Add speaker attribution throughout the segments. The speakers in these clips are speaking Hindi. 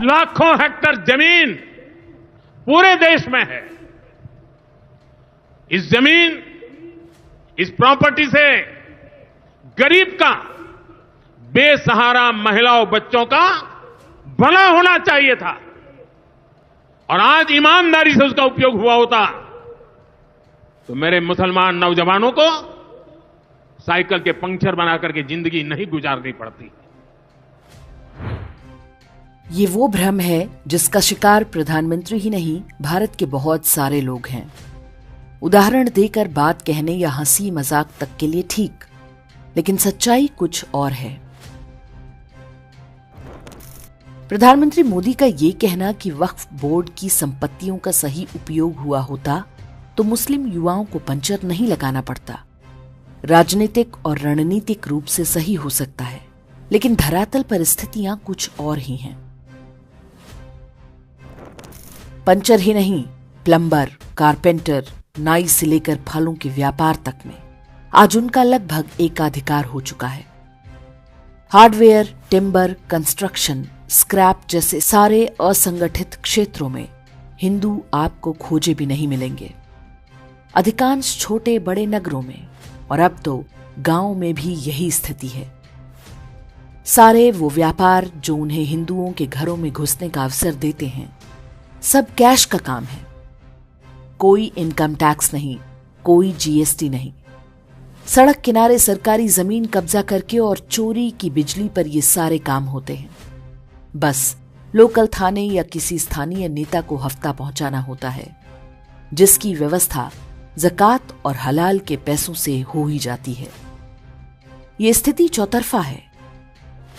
Speaker 1: लाखों हेक्टेयर जमीन पूरे देश में है। इस जमीन, इस प्रॉपर्टी से गरीब का, बेसहारा महिलाओं बच्चों का भला होना चाहिए था और आज ईमानदारी से उसका उपयोग हुआ होता तो मेरे मुसलमान नौजवानों को साइकिल के पंक्चर बनाकर के जिंदगी नहीं गुजारनी पड़ती।
Speaker 2: ये वो भ्रम है जिसका शिकार प्रधानमंत्री ही नहीं, भारत के बहुत सारे लोग हैं। उदाहरण देकर बात कहने या हंसी मजाक तक के लिए ठीक, लेकिन सच्चाई कुछ और है। प्रधानमंत्री मोदी का ये कहना कि वक्फ बोर्ड की संपत्तियों का सही उपयोग हुआ होता तो मुस्लिम युवाओं को पंचर नहीं लगाना पड़ता, राजनीतिक और रणनीतिक रूप से सही हो सकता है, लेकिन धरातल परिस्थितियां कुछ और ही हैं। पंचर ही नहीं, प्लम्बर, कारपेंटर, नाई से लेकर फलों के व्यापार तक में आज उनका लगभग एकाधिकार हो चुका है। हार्डवेयर, टिम्बर, कंस्ट्रक्शन, स्क्रैप जैसे सारे असंगठित क्षेत्रों में हिंदू आपको खोजे भी नहीं मिलेंगे। अधिकांश छोटे बड़े नगरों में और अब तो गांव में भी यही स्थिति है। सारे वो व्यापार जो उन्हें हिंदुओं के घरों में घुसने का अवसर देते हैं, सब कैश का काम है। कोई इनकम टैक्स नहीं, कोई जीएसटी नहीं। सड़क किनारे सरकारी जमीन कब्जा करके और चोरी की बिजली पर ये सारे काम होते हैं। बस लोकल थाने या किसी स्थानीय नेता को हफ्ता पहुंचाना होता है, जिसकी व्यवस्था ज़कात और हलाल के पैसों से हो ही जाती है। ये स्थिति चौतरफा है।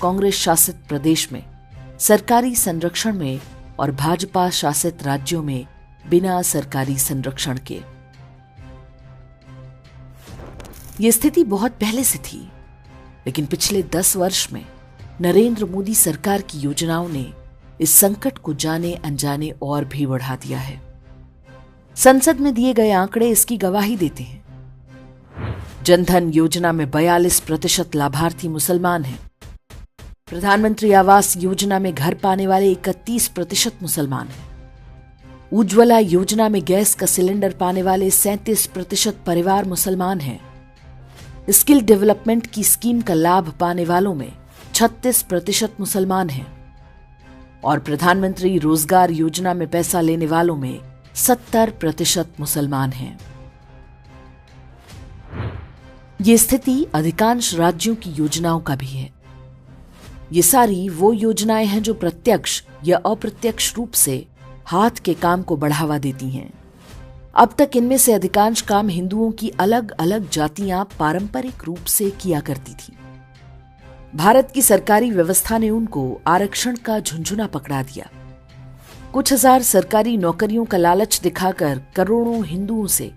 Speaker 2: कांग्रेस शासित प्रदेश में सरकारी संरक्षण में और भाजपा शासित राज्यों में बिना सरकारी संरक्षण के। ये स्थिति बहुत पहले से थी, लेकिन पिछले 10 वर्ष में नरेंद्र मोदी सरकार की योजनाओं ने इस संकट को जाने अनजाने और भी बढ़ा दिया है। संसद में दिए गए आंकड़े इसकी गवाही देते हैं। जनधन योजना में 42% लाभार्थी मुसलमान हैं। प्रधानमंत्री आवास योजना में घर पाने वाले 31% मुसलमान हैं। उज्ज्वला योजना में गैस का सिलेंडर पाने वाले 37% परिवार मुसलमान हैं। स्किल डेवलपमेंट की स्कीम का लाभ पाने वालों में 36% मुसलमान हैं और प्रधानमंत्री रोजगार योजना में पैसा लेने वालों में 70% मुसलमान हैं। ये स्थिति अधिकांश राज्यों की योजनाओं का भी है। ये सारी वो योजनाएं हैं जो प्रत्यक्ष या अप्रत्यक्ष रूप से हाथ के काम को बढ़ावा देती हैं। अब तक इनमें से अधिकांश काम हिंदुओं की अलग अलग जातियां पारंपरिक रूप से किया करती थी। भारत की सरकारी व्यवस्था ने उनको आरक्षण का झुंझुना पकड़ा दिया। कुछ हजार सरकारी नौकरियों का लालच दिखाकर करोड़ों हिंदुओं से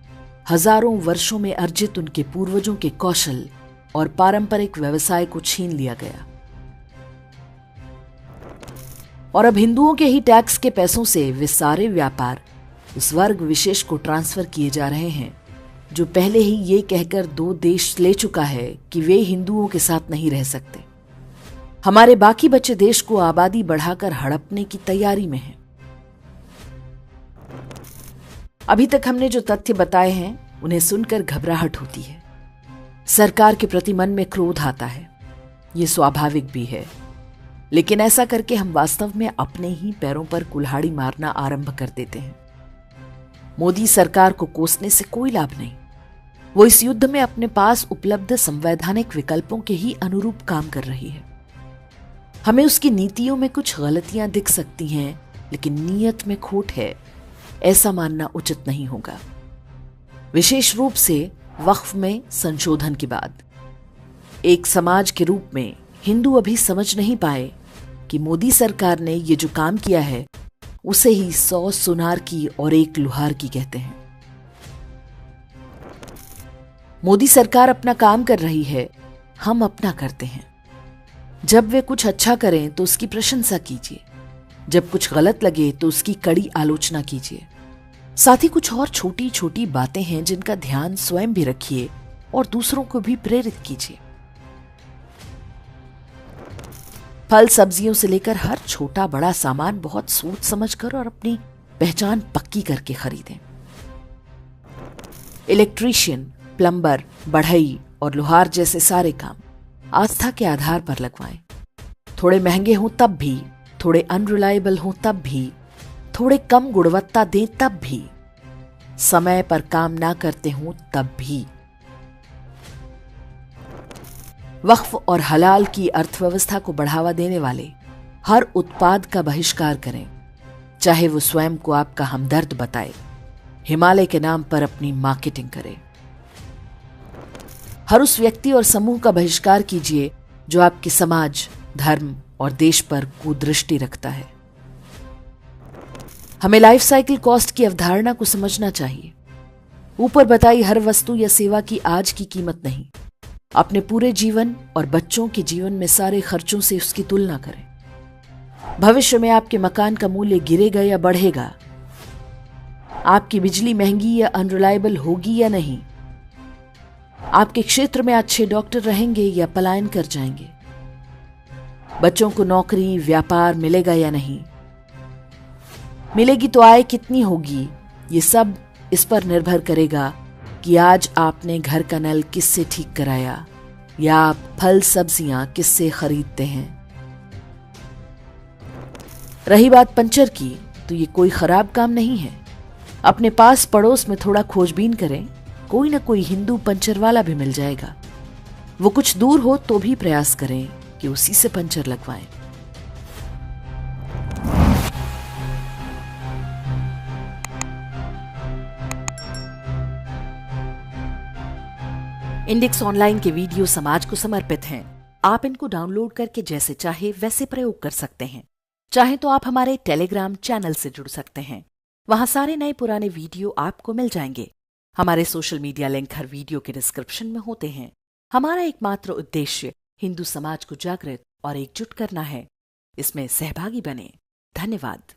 Speaker 2: हजारों वर्षों में अर्जित उनके पूर्वजों के कौशल और पारंपरिक व्यवसाय को छीन लिया गया। और अब हिंदुओं के ही टैक्स के पैसों से वे सारे व्यापार उस वर्ग विशेष को ट्रांसफर किए जा रहे हैं जो पहले ही ये कहकर 2 देश ले चुका है कि वे हिंदुओं के साथ नहीं रह सकते। हमारे बाकी बचे देश को आबादी बढ़ाकर हड़पने की तैयारी में है। अभी तक हमने जो तथ्य बताए हैं उन्हें सुनकर घबराहट होती है। सरकार के प्रति मन में क्रोध आता है। ये स्वाभाविक भी है, लेकिन ऐसा करके हम वास्तव में अपने ही पैरों पर कुल्हाड़ी मारना आरंभ कर देते हैं। मोदी सरकार को कोसने से कोई लाभ नहीं। वो इस युद्ध में अपने पास उपलब्ध संवैधानिक विकल्पों के ही अनुरूप काम कर रही है। हमें उसकी नीतियों में कुछ गलतियां दिख सकती हैं, लेकिन नीयत में खोट है, ऐसा मानना उचित नहीं होगा। विशेष रूप से वक्फ में संशोधन के बाद एक समाज के रूप में हिंदू अभी समझ नहीं पाए कि मोदी सरकार ने ये जो काम किया है उसे ही 100 सुनार की और 1 लुहार की कहते हैं। मोदी सरकार अपना काम कर रही है, हम अपना करते हैं। जब वे कुछ अच्छा करें तो उसकी प्रशंसा कीजिए, जब कुछ गलत लगे तो उसकी कड़ी आलोचना कीजिए। साथ ही कुछ और छोटी छोटी बातें हैं जिनका ध्यान स्वयं भी रखिए और दूसरों को भी प्रेरित कीजिए। फल सब्जियों से लेकर हर छोटा बड़ा सामान बहुत सोच समझकर और अपनी पहचान पक्की करके खरीदें। इलेक्ट्रीशियन, प्लम्बर, बढ़ई और लोहार जैसे सारे काम आस्था के आधार पर लगवाएं। थोड़े महंगे हों तब भी, थोड़े अनरिलायबल हों तब भी, थोड़े कम गुणवत्ता दें तब भी, समय पर काम ना करते हों तब भी। वक्फ और हलाल की अर्थव्यवस्था को बढ़ावा देने वाले हर उत्पाद का बहिष्कार करें, चाहे वो स्वयं को आपका हमदर्द बताए, हिमालय के नाम पर अपनी मार्केटिंग करे। हर उस व्यक्ति और समूह का बहिष्कार कीजिए जो आपके समाज, धर्म और देश पर कुदृष्टि रखता है। हमें लाइफ साइकिल कॉस्ट की अवधारणा को समझना चाहिए। ऊपर बताई हर वस्तु या सेवा की आज की कीमत नहीं, अपने पूरे जीवन और बच्चों के जीवन में सारे खर्चों से उसकी तुलना करें। भविष्य में आपके मकान का मूल्य गिरेगा या बढ़ेगा, आपकी बिजली महंगी या अनरिलायबल होगी या नहीं, आपके क्षेत्र में अच्छे डॉक्टर रहेंगे या पलायन कर जाएंगे, बच्चों को नौकरी व्यापार मिलेगा या नहीं, मिलेगी तो आय कितनी होगी। ये सब इस पर निर्भर करेगा कि आज आपने घर का नल किससे ठीक कराया या आप फल सब्जियां किससे खरीदते हैं। रही बात पंचर की, तो ये कोई खराब काम नहीं है। अपने पास पड़ोस में थोड़ा खोजबीन करें, कोई ना कोई हिंदू पंचर वाला भी मिल जाएगा। वो कुछ दूर हो तो भी प्रयास करें कि उसी से पंचर लगवाएं। इंडेक्स ऑनलाइन के वीडियो समाज को समर्पित हैं। आप इनको डाउनलोड करके जैसे चाहे वैसे प्रयोग कर सकते हैं। चाहे तो आप हमारे टेलीग्राम चैनल से जुड़ सकते हैं। वहां सारे नए पुराने वीडियो आपको मिल जाएंगे। हमारे सोशल मीडिया लिंक हर वीडियो के डिस्क्रिप्शन में होते हैं। हमारा एकमात्र उद्देश्य हिंदू समाज को जागृत और एकजुट करना है। इसमें सहभागी बने। धन्यवाद।